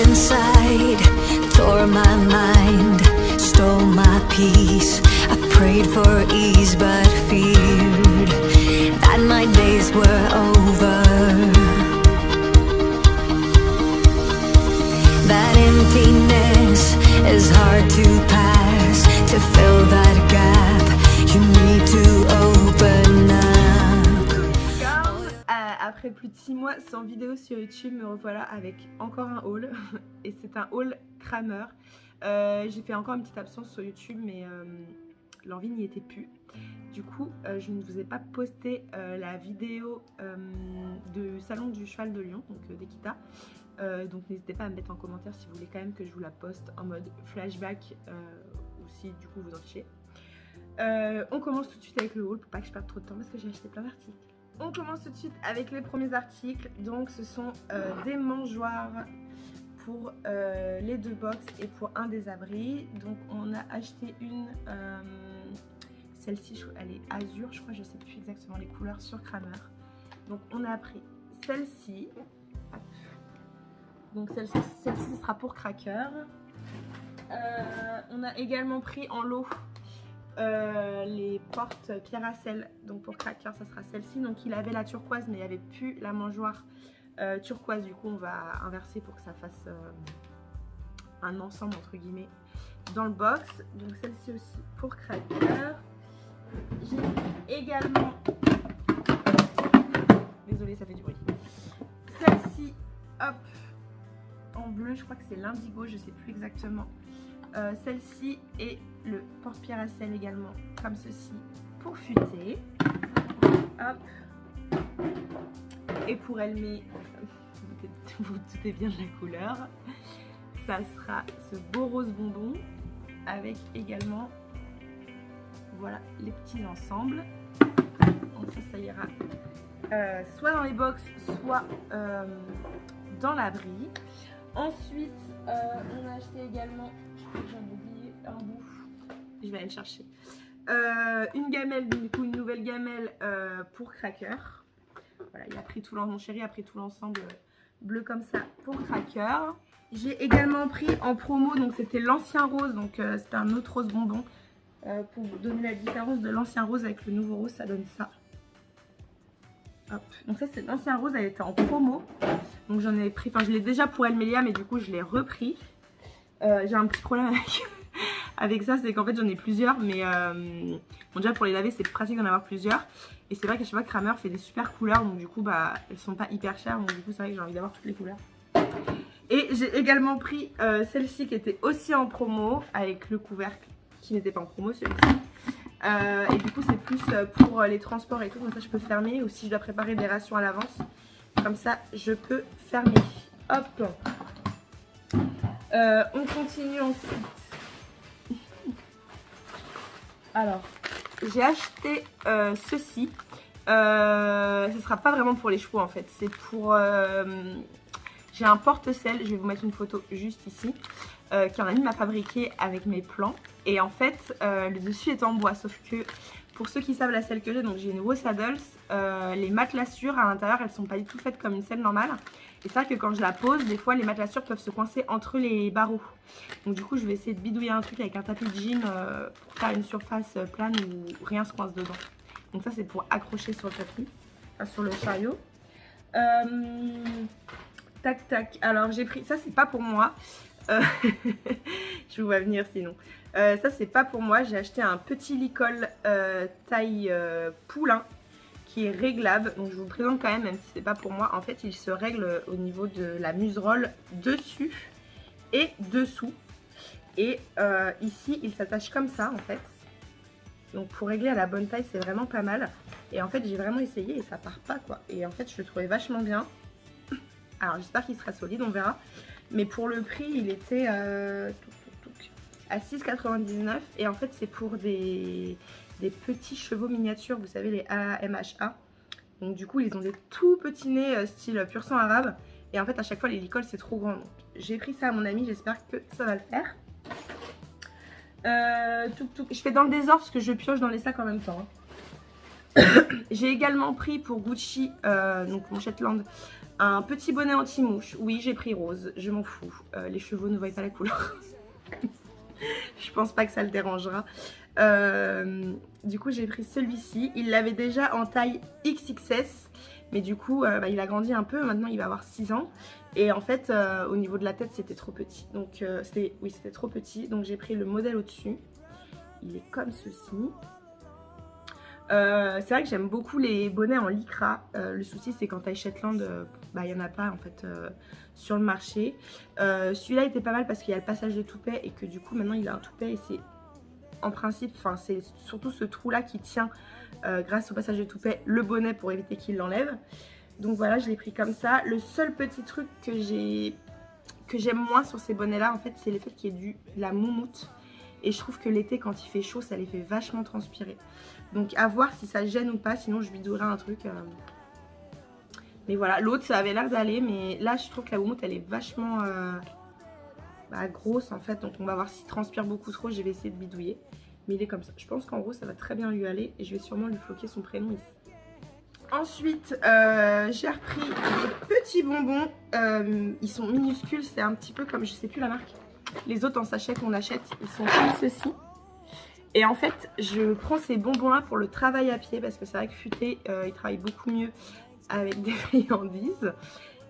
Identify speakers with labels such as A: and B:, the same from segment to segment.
A: inside, tore my mind, stole my peace. I prayed for ease but feared that my days were over. That emptiness is hard to pass. To fill that gap, you need to open up.
B: Après plus de 6 mois sans vidéo sur YouTube, me revoilà avec encore un haul. Et c'est un haul Kramer. J'ai fait encore une petite absence sur YouTube, mais l'envie n'y était plus. Du coup, je ne vous ai pas posté la vidéo de Salon du Cheval de Lyon, donc d'Equita. Donc n'hésitez pas à me mettre en commentaire si vous voulez quand même que je vous la poste en mode flashback ou si du coup vous en fichez. On commence tout de suite avec le haul pour pas que je perde trop de temps parce que j'ai acheté plein d'articles. On commence tout de suite avec les premiers articles. Donc ce sont des mangeoires pour les 2 box et pour un des abris. Donc on a acheté une, celle-ci elle est azur, je crois, je sais plus exactement les couleurs, sur Kramer. Donc on a pris celle-ci. Donc celle-ci ce sera pour Cracker. On a également pris en lot les portes pierre à sel. Donc pour Cracker ça sera celle-ci. Donc il avait la turquoise mais il n'y avait plus la mangeoire turquoise. Du coup on va inverser pour que ça fasse un ensemble entre guillemets dans le box. Donc celle-ci aussi pour Cracker. J'ai également, désolée ça fait du bruit, celle-ci, hop, en bleu, je crois que c'est l'indigo, je sais plus exactement. Celle-ci et le porte-pierre à sel également, comme ceci, pour futer. Hop. Et pour elle, mais vous doutez bien de la couleur, ça sera ce beau rose bonbon avec également, voilà, les petits ensembles. Donc ça ira soit dans les box, soit dans l'abri. Ensuite, on a acheté également, j'en ai oublié un bout, je vais aller le chercher, une gamelle, du coup une nouvelle gamelle pour Cracker. Voilà, il a pris tout l'ensemble, mon chéri a pris tout l'ensemble bleu comme ça pour Cracker. J'ai également pris en promo, donc c'était l'ancien rose, donc c'était un autre rose bonbon. Pour vous donner la différence de l'ancien rose avec le nouveau rose, ça donne ça. Hop. Donc ça c'est l'ancien rose, elle était en promo. Donc j'en ai pris, enfin je l'ai déjà pour Elmelia, mais du coup je l'ai repris. J'ai un petit problème avec ça, c'est qu'en fait j'en ai plusieurs, mais bon, déjà pour les laver c'est pratique d'en avoir plusieurs. Et c'est vrai qu'à chaque fois Kramer fait des super couleurs, donc du coup bah elles sont pas hyper chères, donc du coup c'est vrai que j'ai envie d'avoir toutes les couleurs. Et j'ai également pris celle-ci qui était aussi en promo, avec le couvercle qui n'était pas en promo, celui-ci. Et du coup c'est plus pour les transports et tout, comme ça je peux fermer, ou si je dois préparer des rations à l'avance, comme ça je peux fermer. Hop. On continue ensuite. Alors j'ai acheté ceci. Ce sera pas vraiment pour les chevaux en fait, c'est pour j'ai un porte-sel, je vais vous mettre une photo juste ici, qu'un ami m'a fabriqué avec mes plans. Et en fait, le dessus est en bois, sauf que pour ceux qui savent la selle que j'ai, donc j'ai une Wo Saddles, les matelassures à l'intérieur, elles sont pas du tout faites comme une selle normale. Et c'est vrai que quand je la pose, des fois les matelassures peuvent se coincer entre les barreaux. Donc du coup, je vais essayer de bidouiller un truc avec un tapis de jean pour faire une surface plane où rien se coince dedans. Donc ça, c'est pour accrocher sur le tapis, enfin sur le chariot. Tac tac, alors j'ai pris, ça c'est pas pour moi, je vous vois venir sinon, ça c'est pas pour moi, j'ai acheté un petit licol taille poulain qui est réglable, donc je vous le présente quand même si c'est pas pour moi. En fait il se règle au niveau de la muserolle dessus et dessous, et ici il s'attache comme ça en fait, donc pour régler à la bonne taille c'est vraiment pas mal. Et en fait j'ai vraiment essayé et ça part pas quoi, et en fait je le trouvais vachement bien. Alors j'espère qu'il sera solide, on verra. Mais pour le prix, il était à 6,99 €. Et en fait, c'est pour des petits chevaux miniatures, vous savez, les AMHA. Donc du coup, ils ont des tout petits nez style pur sang arabe. Et en fait, à chaque fois, les licoles, c'est trop grand. Donc j'ai pris ça à mon ami, j'espère que ça va le faire. Je fais dans le désordre parce que je pioche dans les sacs en même temps. J'ai également pris pour Gucci, donc mon Shetland, un petit bonnet anti-mouche. Oui, j'ai pris rose, je m'en fous. Les chevaux ne voient pas la couleur. Je pense pas que ça le dérangera. Du coup, j'ai pris celui-ci. Il l'avait déjà en taille XXS. Mais du coup, il a grandi un peu. Maintenant, il va avoir 6 ans. Et en fait, au niveau de la tête, c'était trop petit. Donc, c'était trop petit. Donc, j'ai pris le modèle au-dessus. Il est comme ceci. C'est vrai que j'aime beaucoup les bonnets en lycra. Le souci, c'est quand taille Shetland, il n'y en a pas en fait sur le marché. Celui-là était pas mal parce qu'il y a le passage de toupet et que du coup, maintenant, il a un toupet et c'est en principe, c'est surtout ce trou-là qui tient grâce au passage de toupet le bonnet pour éviter qu'il l'enlève. Donc voilà, je l'ai pris comme ça. Le seul petit truc que j'aime moins sur ces bonnets-là, en fait, c'est le fait qu'il y ait de la moumoute. Et je trouve que l'été, quand il fait chaud, ça les fait vachement transpirer. Donc à voir si ça gêne ou pas, sinon je bidouillerai un truc. Mais voilà, l'autre ça avait l'air d'aller, mais là je trouve que la moumoute elle est vachement grosse en fait. Donc on va voir s'il transpire beaucoup trop, je vais essayer de bidouiller. Mais il est comme ça. Je pense qu'en gros ça va très bien lui aller et je vais sûrement lui floquer son prénom ici. Ensuite, j'ai repris des petits bonbons. Ils sont minuscules, c'est un petit peu comme, je sais plus la marque. Les autres en sachet qu'on achète, ils sont comme ceci. Et en fait, je prends ces bonbons-là pour le travail à pied parce que c'est vrai que Futé, il travaille beaucoup mieux avec des friandises.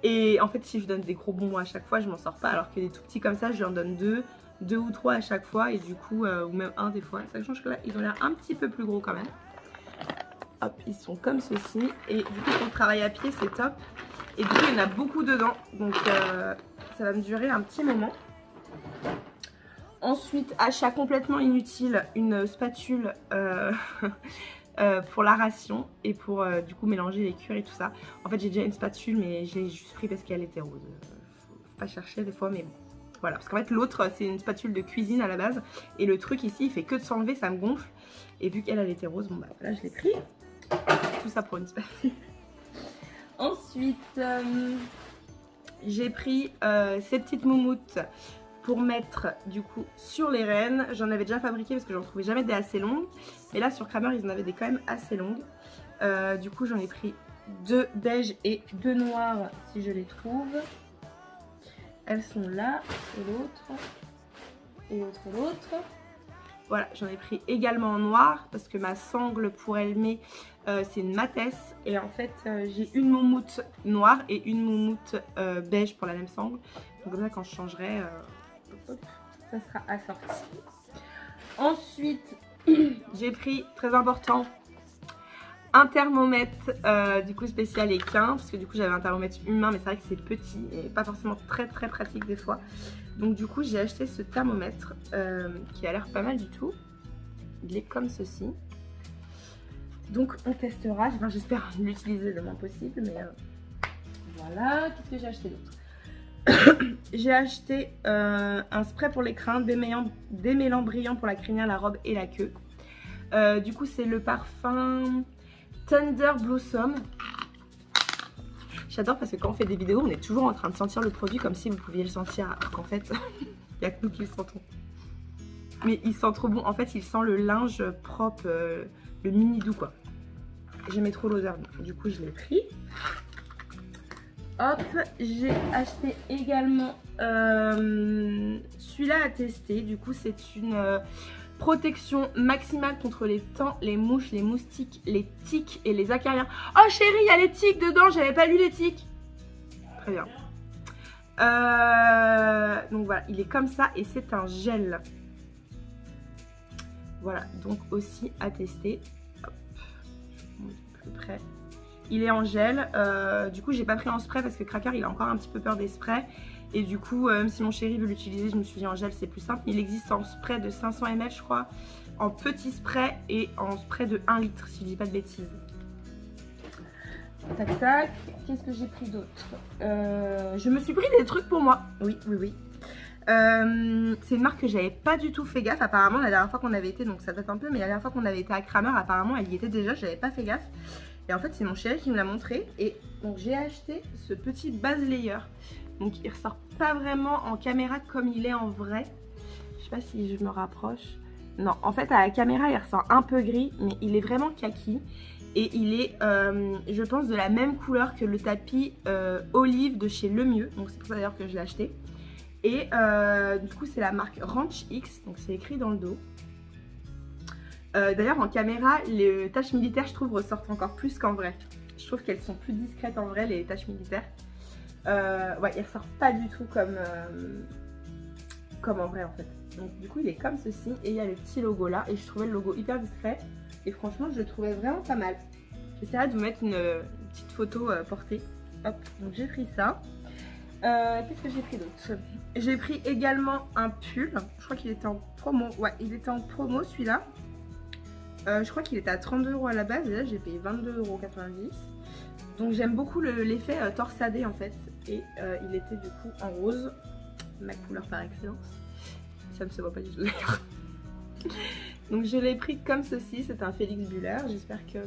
B: Et en fait, si je donne des gros bonbons à chaque fois, je m'en sors pas. Alors que des tout petits comme ça, je lui en donne deux ou trois à chaque fois. Et du coup, ou même un des fois. Ça change que là, ils ont l'air un petit peu plus gros quand même. Hop, ils sont comme ceci. Et du coup, pour le travail à pied, c'est top. Et du coup, il y en a beaucoup dedans. Donc, ça va me durer un petit moment. Ensuite, achat complètement inutile, une spatule pour la ration et pour du coup mélanger les cuirs et tout ça. En fait, j'ai déjà une spatule, mais je l'ai juste pris parce qu'elle était rose. Faut pas chercher des fois, mais bon. Voilà, parce qu'en fait, l'autre, c'est une spatule de cuisine à la base. Et le truc ici, il fait que de s'enlever, ça me gonfle. Et vu qu'elle était rose, bon bah là, je l'ai pris. Tout ça pour une spatule. Ensuite, j'ai pris ces petites moumoutes pour mettre du coup sur les rênes. J'en avais déjà fabriqué parce que j'en trouvais jamais des assez longues. Mais là sur Kramer ils en avaient des quand même assez longues. Du coup j'en ai pris 2 beige et 2 noirs si je les trouve. Elles sont là, et l'autre, et l'autre. Voilà, j'en ai pris également en noir parce que ma sangle pour Elmé c'est une matesse. Et en fait j'ai une moumoute noire et une moumoute beige pour la même sangle. Donc comme ça quand je changerai... ça sera assorti. Ensuite, j'ai pris, très important, un thermomètre du coup spécial équin. Parce que du coup j'avais un thermomètre humain, mais c'est vrai que c'est petit et pas forcément très pratique des fois. Donc du coup j'ai acheté ce thermomètre qui a l'air pas mal du tout. Il est comme ceci. Donc on testera, enfin, j'espère l'utiliser le moins possible. Mais voilà, qu'est-ce que j'ai acheté d'autre? J'ai acheté un spray pour les crins, démêlant brillant pour la crinière, la robe et la queue. Du coup c'est le parfum Thunder Blossom. J'adore parce que quand on fait des vidéos on est toujours en train de sentir le produit comme si vous pouviez le sentir, alors qu'en fait il n'y a que nous qui le sentons. Mais il sent trop bon, en fait il sent le linge propre, le mini doux quoi. J'aimais trop l'odeur, du coup je l'ai pris. Hop, j'ai acheté également celui-là à tester. Du coup, c'est une protection maximale contre les tans, les mouches, les moustiques, les tiques et les acariens. Oh chérie, il y a les tiques dedans, j'avais pas lu les tiques. Très bien. Donc voilà, il est comme ça et c'est un gel. Voilà, donc aussi à tester. Hop, plus près. Il est en gel, du coup j'ai pas pris en spray parce que Cracker il a encore un petit peu peur des sprays. Et du coup même si mon chéri veut l'utiliser, je me suis dit en gel c'est plus simple. Il existe en spray de 500 ml je crois, en petit spray et en spray de 1 litre si je dis pas de bêtises. Tac tac, qu'est-ce que j'ai pris d'autre? Je me suis pris des trucs pour moi, oui. C'est une marque que j'avais pas du tout fait gaffe apparemment la dernière fois qu'on avait été, donc ça date un peu, mais la dernière fois qu'on avait été à Kramer apparemment elle y était déjà, j'avais pas fait gaffe. Et en fait c'est mon chéri qui me l'a montré. Et donc j'ai acheté ce petit base layer. Donc il ressort pas vraiment en caméra comme il est en vrai. Je sais pas si je me rapproche. Non, en fait à la caméra il ressort un peu gris, mais il est vraiment kaki. Et il est, je pense, de la même couleur que le tapis olive de chez Lemieux. Donc c'est pour ça d'ailleurs que je l'ai acheté. Et du coup c'est la marque Ranch X, donc c'est écrit dans le dos. D'ailleurs en caméra, les taches militaires je trouve ressortent encore plus qu'en vrai. Je trouve qu'elles sont plus discrètes en vrai, les taches militaires. Ouais, ils ressortent pas du tout comme en vrai en fait. Donc du coup il est comme ceci et il y a le petit logo là. Et je trouvais le logo hyper discret. Et franchement je le trouvais vraiment pas mal. J'essaierai de vous mettre une petite photo portée. Hop, donc j'ai pris ça. Qu'est-ce que j'ai pris d'autre? J'ai pris également un pull. Je crois qu'il était en promo. Ouais, il était en promo celui-là. Je crois qu'il était à 32 € à la base. Et là j'ai payé 22,90 €. Donc j'aime beaucoup l'effet torsadé en fait. Et il était du coup en rose. Ma couleur par excellence. Ça ne se voit pas du tout d'ailleurs. Donc je l'ai pris comme ceci. C'est un Félix Buller. J'espère que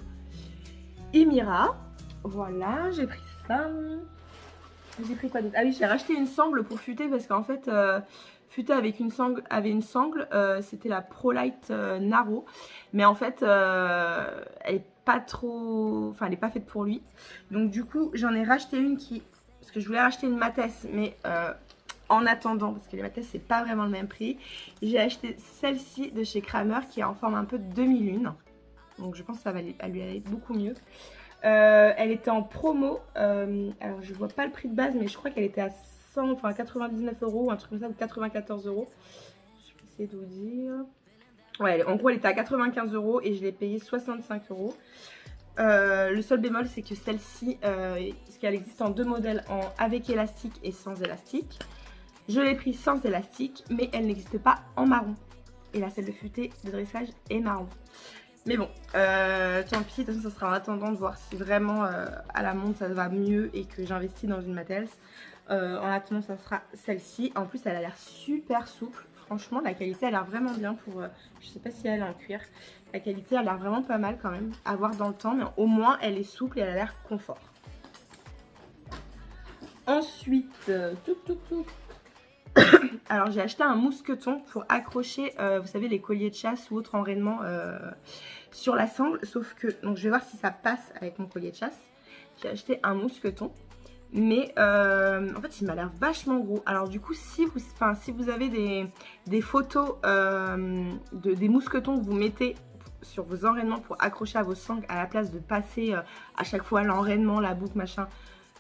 B: il m'ira. Voilà, j'ai pris ça. J'ai pris quoi d'autre? Ah oui, j'ai racheté une sangle pour futer parce qu'en fait, futer avec une sangle, c'était la ProLite Naro. Mais en fait, elle est pas trop... Enfin, elle est pas faite pour lui. Donc du coup, j'en ai racheté une qui... Parce que je voulais racheter une Mathes, mais en attendant, parce que les Mathes, c'est pas vraiment le même prix. J'ai acheté celle-ci de chez Kramer qui est en forme un peu de demi-lune. Donc je pense que ça va lui aller beaucoup mieux. Elle était en promo. Alors je vois pas le prix de base, mais je crois qu'elle était à 99 €, un truc comme ça, ou 94 €. Je vais essayer de vous dire. Ouais, en gros elle était à 95 € et je l'ai payé 65 €. Le seul bémol c'est que celle-ci, parce qu'elle existe en deux modèles, avec élastique et sans élastique. Je l'ai pris sans élastique, mais elle n'existe pas en marron. Et la selle de futé de dressage est marron. Mais bon, tant pis, de toute façon ça sera en attendant de voir si vraiment à la montre ça va mieux et que j'investis dans une Mattel. En attendant ça sera celle-ci. En plus elle a l'air super souple. Franchement la qualité a l'air vraiment bien pour... je sais pas si elle est en cuir. La qualité a l'air vraiment pas mal quand même à voir dans le temps. Mais au moins elle est souple et elle a l'air confort. Ensuite, alors j'ai acheté un mousqueton pour accrocher, vous savez, les colliers de chasse ou autres enraînements sur la sangle. Sauf que, donc je vais voir si ça passe avec mon collier de chasse. J'ai acheté un mousqueton, mais en fait il m'a l'air vachement gros. Alors du coup si vous avez des photos des mousquetons que vous mettez sur vos enraînements pour accrocher à vos sangles à la place de passer à chaque fois l'enraînement, la boucle, machin,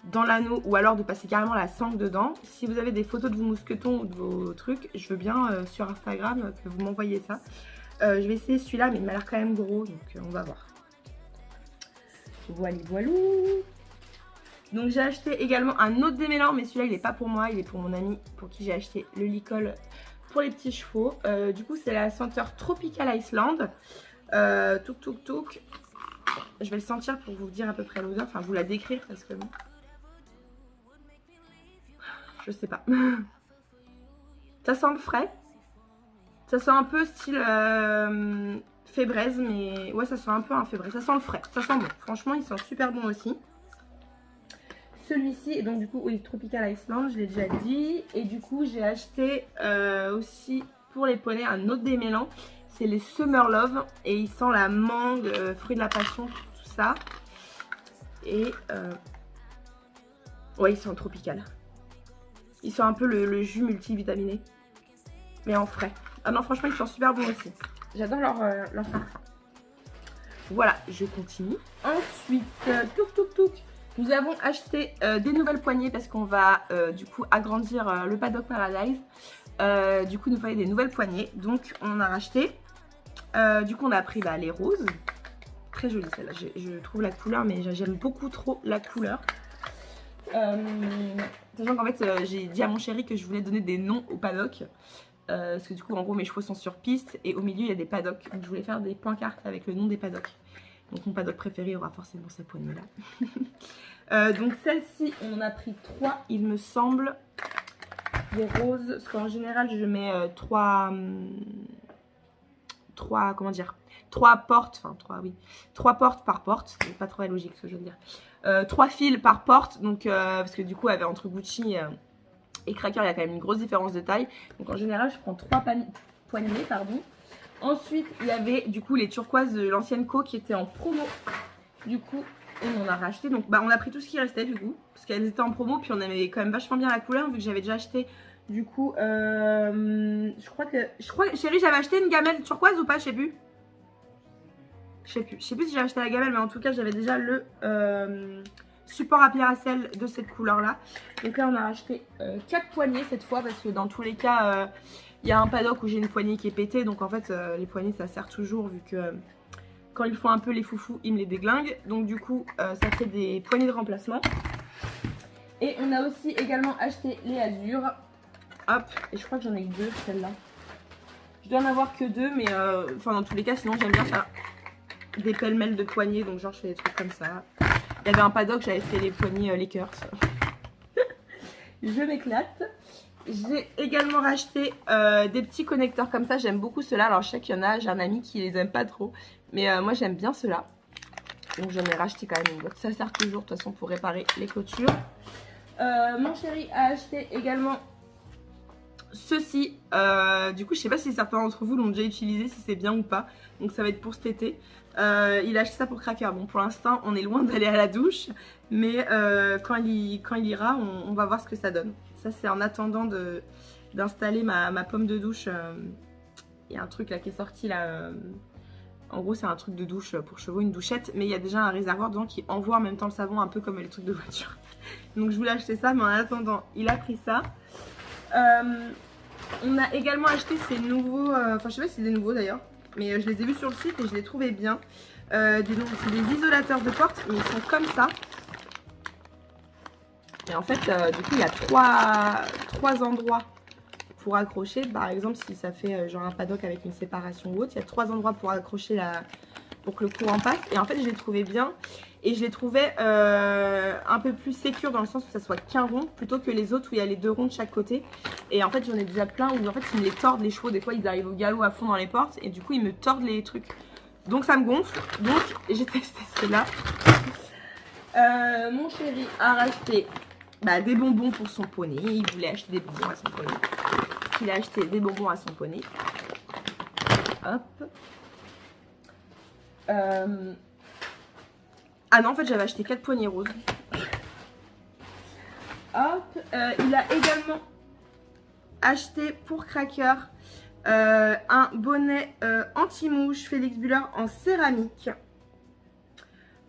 B: dans l'anneau, ou alors de passer carrément la sangle dedans. Si vous avez des photos de vos mousquetons ou de vos trucs, je veux bien sur Instagram que vous m'envoyez ça. Je vais essayer celui-là, mais il m'a l'air quand même gros, donc on va voir. Voilou. Donc j'ai acheté également un autre démêlant, mais celui-là il n'est pas pour moi, il est pour mon ami pour qui j'ai acheté le licol pour les petits chevaux. Du coup c'est la senteur Tropical Iceland. Touk. Je vais le sentir pour vous dire à peu près l'odeur, enfin vous la décrire parce que bon. Je sais pas. Ça sent le frais. Ça sent un peu style fébraise, mais ouais, ça sent un peu un fébraise. Ça sent le frais. Ça sent bon. Franchement, il sent super bon aussi. Celui-ci, et donc du coup, oui, Tropical Iceland, je l'ai déjà dit. Et du coup, j'ai acheté aussi pour les poneys un autre démêlant. C'est les Summer Love. Et il sent la mangue, fruit de la passion, tout ça. Et ouais, il sent tropical. Il sent un peu le jus multivitaminé, mais en frais. Ah non, franchement, ils sont super bons aussi. J'adore leur parfum. Voilà, je continue. Ensuite, nous avons acheté des nouvelles poignées parce qu'on va du coup agrandir le Paddock Paradise. Du coup, il nous fallait des nouvelles poignées. Donc, on en a racheté. Du coup, on a pris les roses. Très jolie celle-là. Je trouve la couleur, mais j'aime beaucoup trop la couleur. Sachant qu'en fait j'ai dit à mon chéri que je voulais donner des noms au paddock, parce que du coup en gros mes chevaux sont sur piste et au milieu il y a des paddocks, donc je voulais faire des pancartes avec le nom des paddocks. Donc mon paddock préféré aura forcément cette poignée là. Donc celle-ci on en a pris 3 il me semble, des roses, parce qu'en général je mets 3 portes, enfin 3 portes par porte, c'est pas trop logique ce que je veux dire. 3 fils par porte, donc parce que du coup entre Gucci et Cracker il y a quand même une grosse différence de taille. Donc en général je prends 3 poignées, pardon. Ensuite, il y avait du coup les turquoises de l'ancienne Co qui étaient en promo. Du coup, on en a racheté. Donc, bah, on a pris tout ce qui restait du coup. Parce qu'elles étaient en promo. Puis, on aimait quand même vachement bien la couleur. Vu que j'avais déjà acheté. Du coup, je crois que. Chérie, j'avais acheté une gamelle turquoise ou pas? Je sais plus. Je sais plus si j'ai acheté la gamelle. Mais en tout cas, j'avais déjà le support à pierre à sel de cette couleur là. Donc là, on a racheté 4 poignées cette fois. Parce que dans tous les cas. Il y a un paddock où j'ai une poignée qui est pétée, donc en fait les poignées ça sert toujours vu que quand ils font un peu les foufous, ils me les déglinguent. Donc du coup ça fait des poignées de remplacement. Et on a aussi également acheté les azurs. Hop, et je crois que j'en ai que 2 celle-là. Je dois en avoir que 2, mais enfin dans tous les cas sinon j'aime bien faire des pêle-mêle de poignées, donc genre je fais des trucs comme ça. Il y avait un paddock, j'avais fait les poignées Lakers. Je m'éclate. J'ai également racheté des petits connecteurs comme ça, j'aime beaucoup ceux-là. Alors je sais qu'il y en a, j'ai un ami qui les aime pas trop, mais moi j'aime bien ceux-là. Donc j'en ai racheté quand même. Donc ça sert toujours de toute façon pour réparer les clôtures. Mon chéri a acheté également ceci. Du coup je sais pas si certains d'entre vous l'ont déjà utilisé, si c'est bien ou pas. Donc ça va être pour cet été. Il a acheté ça pour Cracker. Bon pour l'instant on est loin d'aller à la douche, mais quand il ira on va voir ce que ça donne. Ça c'est en attendant d'installer ma pomme de douche. Il y a un truc là qui est sorti là. En gros c'est un truc de douche pour chevaux, une douchette. Mais il y a déjà un réservoir dedans qui envoie en même temps le savon, un peu comme les trucs de voiture. Donc je voulais acheter ça, mais en attendant il a pris ça. On a également acheté ces nouveaux, enfin je sais pas si c'est des nouveaux d'ailleurs, mais je les ai vus sur le site et je les trouvais bien. C'est des isolateurs de porte, mais ils sont comme ça. Et en fait, du coup, il y a trois endroits pour accrocher. Par exemple, si ça fait genre un paddock avec une séparation ou autre, il y a 3 endroits pour accrocher pour que le courant passe. Et en fait, je les trouvais bien. Et je les trouvais un peu plus sécures dans le sens où ça soit qu'un rond plutôt que les autres où il y a les 2 ronds de chaque côté. Et en fait, j'en ai déjà plein où en fait, ils me les tordent les chevaux. Des fois, ils arrivent au galop à fond dans les portes et du coup, ils me tordent les trucs. Donc, ça me gonfle. Donc, j'ai testé ceux-là. Mon chéri a racheté des bonbons pour son poney. Il voulait acheter des bonbons à son poney. Il a acheté des bonbons à son poney. Hop. Ah non, en fait, j'avais acheté 4 poignées roses. Hop. Il a également acheté pour Cracker un bonnet anti-mouche Félix Buller en céramique.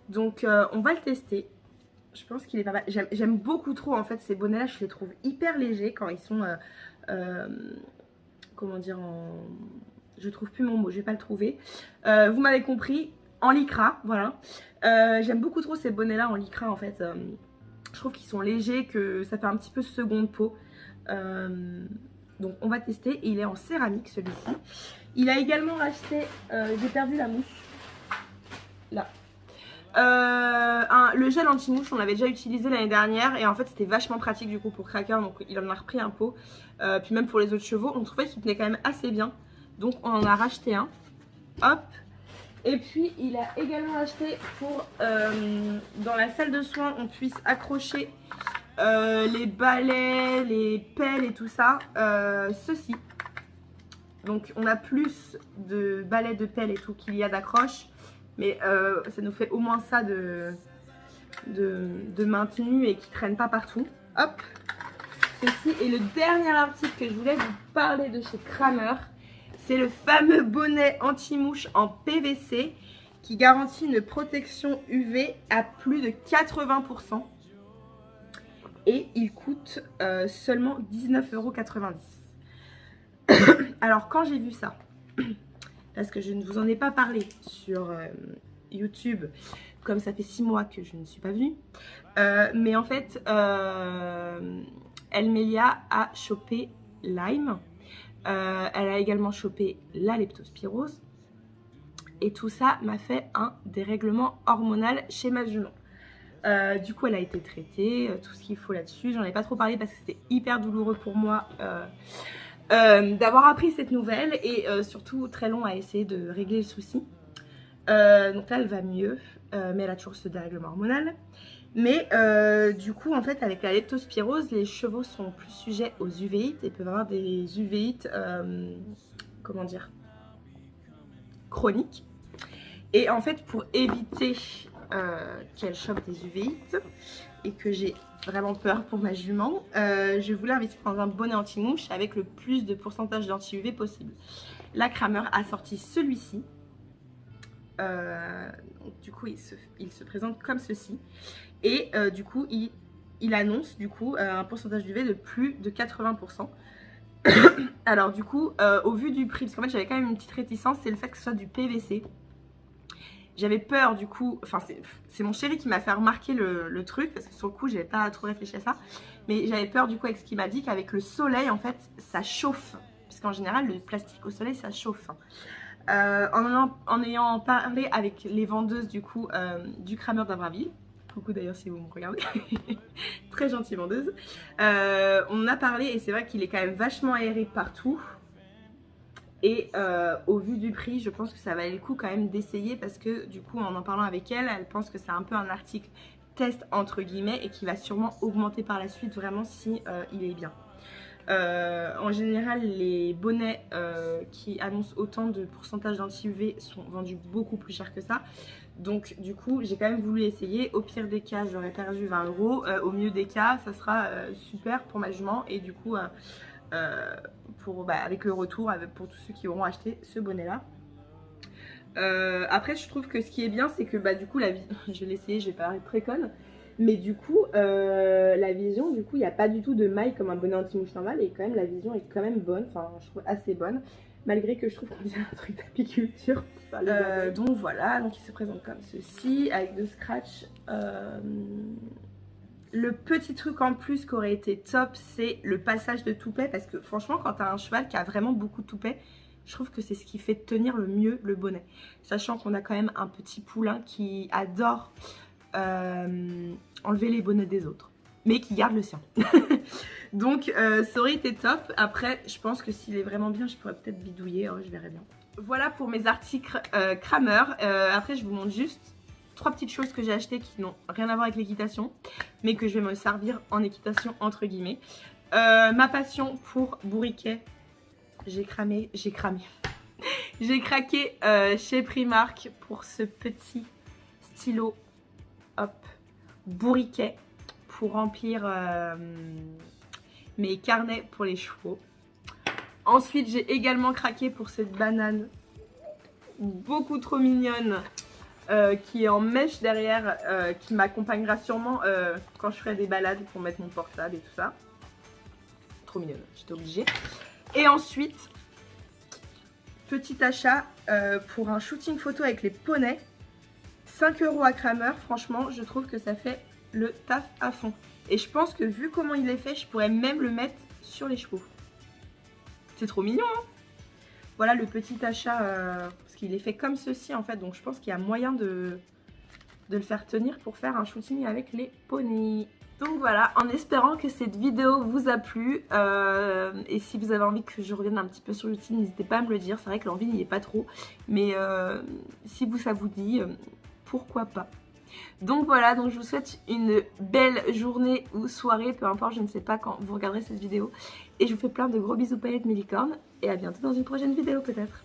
B: Donc, on va le tester. Je pense qu'il est pas mal. J'aime beaucoup trop en fait ces bonnets là. Je les trouve hyper légers quand ils sont comment dire je trouve plus mon mot, je vais pas le trouver. Vous m'avez compris, en lycra, voilà. J'aime beaucoup trop ces bonnets là en lycra en fait. Je trouve qu'ils sont légers, que ça fait un petit peu seconde peau. Donc on va tester. Et il est en céramique celui-ci. Il a également racheté, j'ai perdu la mousse là. Le gel anti-mouche, on l'avait déjà utilisé l'année dernière et en fait c'était vachement pratique du coup pour Cracker, donc il en a repris un pot. Puis même pour les autres chevaux, on trouvait qu'il tenait quand même assez bien, donc on en a racheté un. Hop. Et puis il a également acheté pour dans la salle de soins on puisse accrocher les balais, les pelles et tout ça, ceci. Donc on a plus de balais, de pelles et tout qu'il y a d'accroche. Mais ça nous fait au moins ça de maintenu et qui traîne pas partout. Hop. Ceci est le dernier article que je voulais vous parler de chez Kramer. C'est le fameux bonnet anti-mouche en PVC qui garantit une protection UV à plus de 80%. Et il coûte seulement 19,90 €. Alors quand j'ai vu ça... parce que je ne vous en ai pas parlé sur YouTube, comme ça fait 6 mois que je ne suis pas venue. Mais en fait, Elmelia a chopé Lyme. Elle a également chopé la leptospirose. Et tout ça m'a fait un dérèglement hormonal chez ma jument. Du coup, elle a été traitée, tout ce qu'il faut là-dessus. J'en ai pas trop parlé parce que c'était hyper douloureux pour moi. D'avoir appris cette nouvelle et surtout très long à essayer de régler le souci. Donc là elle va mieux, mais elle a toujours ce dérèglement hormonal. Mais du coup en fait avec la leptospirose les chevaux sont plus sujets aux uvéites et peuvent avoir des uvéites, comment dire, chronique. Et en fait, pour éviter qu'elle chope des uvéites et que j'ai vraiment peur pour ma jument, je voulais investir dans un bonnet anti-mouche avec le plus de pourcentage d'anti-UV possible. La Kramer a sorti celui-ci. Du coup, il se présente comme ceci. Et du coup, il annonce du coup un pourcentage d'UV de plus de 80%. Alors du coup, au vu du prix, parce qu'en fait j'avais quand même une petite réticence, c'est le fait que ce soit du PVC. J'avais peur du coup, enfin c'est mon chéri qui m'a fait remarquer le truc, parce que sur le coup j'avais pas trop réfléchi à ça. Mais j'avais peur du coup avec ce qu'il m'a dit qu'avec le soleil en fait ça chauffe. Parce qu'en général le plastique au soleil ça chauffe. En ayant parlé avec les vendeuses du coup du Kramer d'Avraville, coucou d'ailleurs si vous me regardez, très gentille vendeuse, on en a parlé et c'est vrai qu'il est quand même vachement aéré partout. Et au vu du prix, je pense que ça valait le coup quand même d'essayer parce que du coup en parlant avec elle, elle pense que c'est un peu un article test entre guillemets et qui va sûrement augmenter par la suite vraiment si il est bien. En général les bonnets qui annoncent autant de pourcentage d'anti-UV sont vendus beaucoup plus cher que ça. Donc du coup j'ai quand même voulu essayer. Au pire des cas j'aurais perdu 20 €, au mieux des cas ça sera super pour ma jument. Et du coup avec le retour pour tous ceux qui auront acheté ce bonnet là. Après je trouve que ce qui est bien c'est que du coup la vie, je vais l'essayer, je vais paraître très conne. Mais du coup, la vision, du coup, il n'y a pas du tout de maille comme un bonnet anti-mouche normal. Et quand même, la vision est quand même bonne. Enfin, je trouve assez bonne. Malgré que je trouve qu'on dirait un truc d'apiculture. Donc voilà, donc il se présente comme ceci, avec deux scratchs. Le petit truc en plus qui aurait été top, c'est le passage de toupet. Parce que franchement, quand tu as un cheval qui a vraiment beaucoup de toupet, je trouve que c'est ce qui fait tenir le mieux le bonnet. Sachant qu'on a quand même un petit poulain qui adore enlever les bonnets des autres, mais qui garde le sien. Donc ça aurait été top. Après je pense que s'il est vraiment bien je pourrais peut-être bidouiller, je verrai bien. Voilà pour mes articles Kramer. Après je vous montre juste 3 petites choses que j'ai achetées qui n'ont rien à voir avec l'équitation mais que je vais me servir en équitation entre guillemets. Ma passion pour bourriquet, j'ai craqué chez Primark pour ce petit stylo bourriquet pour remplir mes carnets pour les chevaux. Ensuite j'ai également craqué pour cette banane beaucoup trop mignonne qui est en mèche derrière, qui m'accompagnera sûrement quand je ferai des balades pour mettre mon portable et tout ça. Trop mignonne, j'étais obligée. Et ensuite petit achat pour un shooting photo avec les poneys. 5 € à Kramer, franchement je trouve que ça fait le taf à fond. Et je pense que vu comment il est fait, je pourrais même le mettre sur les chevaux. C'est trop mignon hein. Voilà le petit achat, parce qu'il est fait comme ceci en fait. Donc je pense qu'il y a moyen de le faire tenir pour faire un shooting avec les poneys. Donc voilà, en espérant que cette vidéo vous a plu. Et si vous avez envie que je revienne un petit peu sur l'outil, n'hésitez pas à me le dire. C'est vrai que l'envie n'y est pas trop. Mais si ça vous dit... pourquoi pas. Donc voilà, donc je vous souhaite une belle journée ou soirée, peu importe, je ne sais pas quand vous regarderez cette vidéo. Et je vous fais plein de gros bisous paillettes mes licornes. Et à bientôt dans une prochaine vidéo peut-être.